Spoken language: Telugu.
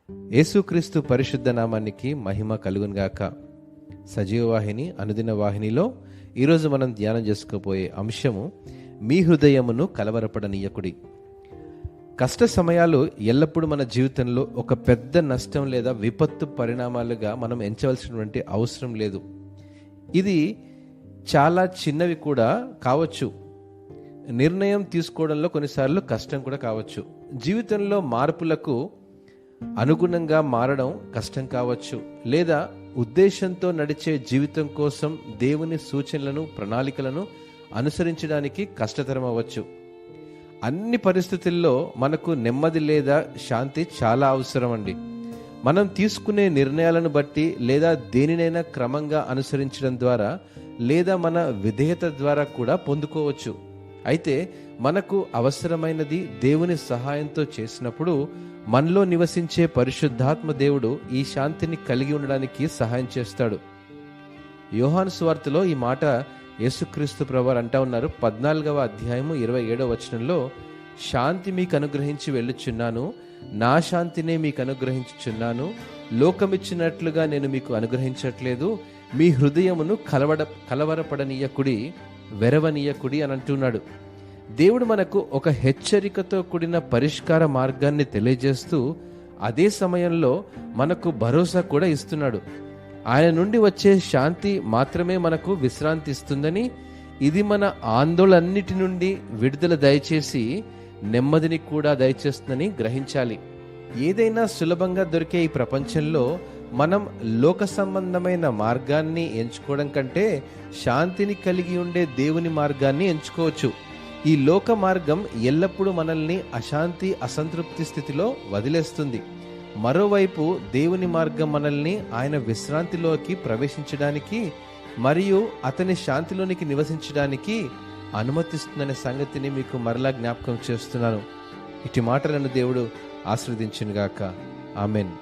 యేసుక్రీస్తు పరిశుద్ధ నామానికి మహిమ కలుగునుగాక. సజీవ వాహిని అనుదిన వాహినిలో ఈరోజు మనం ధ్యానం చేసుకోబోయే అంశము, మీ హృదయమును కలవరపడనీయకుడి. కష్ట సమయాలు ఎల్లప్పుడూ మన జీవితంలో ఒక పెద్ద నష్టం లేదా విపత్తు పరిణామాలుగా మనం ఎంచవలసినటువంటి అవసరం లేదు. ఇది చాలా చిన్నవి కూడా కావచ్చు. నిర్ణయం తీసుకోవడంలో కొన్నిసార్లు కష్టం కూడా కావచ్చు. జీవితంలో మార్పులకు అనుగుణంగా మారడం కష్టం కావచ్చు, లేదా ఉద్దేశంతో నడిచే జీవితం కోసం దేవుని సూచనలను, ప్రణాళికలను అనుసరించడానికి కష్టతరం అవ్వచ్చు. అన్ని పరిస్థితుల్లో మనకు నెమ్మది లేదా శాంతి చాలా అవసరం అండి. మనం తీసుకునే నిర్ణయాలను బట్టి లేదా దేనినైనా క్రమంగా అనుసరించడం ద్వారా లేదా మన విధేయత ద్వారా కూడా పొందుకోవచ్చు. అయితే మనకు అవసరమైనది దేవుని సహాయంతో చేసినప్పుడు మనలో నివసించే పరిశుద్ధాత్మ దేవుడు ఈ శాంతిని కలిగి ఉండడానికి సహాయం చేస్తాడు. యోహాను సువార్తలో ఈ మాట యేసుక్రీస్తు ప్రభువారు అంటా ఉన్నారు. 14వ అధ్యాయము 27వ వచనంలో, శాంతి మీకు అనుగ్రహించి వెళ్ళుచున్నాను, నా శాంతినే మీకు అనుగ్రహించుచున్నాను, లోకమిచ్చినట్లుగా నేను మీకు అనుగ్రహించట్లేదు, మీ హృదయమును కలవరపడనీయకుడి, వెరవనీయకుడి అని అంటున్నాడు. దేవుడు మనకు ఒక హెచ్చరికతో కూడిన పరిష్కార మార్గాన్ని తెలియజేస్తూ అదే సమయంలో మనకు భరోసా కూడా ఇస్తున్నాడు. ఆయన నుండి వచ్చే శాంతి మాత్రమే మనకు విశ్రాంతి ఇస్తుందని, ఇది మన ఆందోళనన్నిటి నుండి విడుదల దయచేసి నెమ్మదిని కూడా దయచేస్తుందని గ్రహించాలి. ఏదైనా సులభంగా దొరికే ఈ ప్రపంచంలో మనం లోక సంబంధమైన మార్గాన్ని ఎంచుకోవడం కంటే శాంతిని కలిగి ఉండే దేవుని మార్గాన్ని ఎంచుకోవచ్చు. ఈ లోక మార్గం ఎల్లప్పుడూ మనల్ని అశాంతి, అసంతృప్తి స్థితిలో వదిలేస్తుంది. మరోవైపు దేవుని మార్గం మనల్ని ఆయన విశ్రాంతిలోకి ప్రవేశించడానికి మరియు అతని శాంతిలోనికి నివసించడానికి అనుమతిస్తుందనే సంగతిని మీకు మరలా జ్ఞాపకం చేస్తున్నాను. ఇటు మాటలను దేవుడు ఆశీర్వదించునుగాక. ఆమెన్.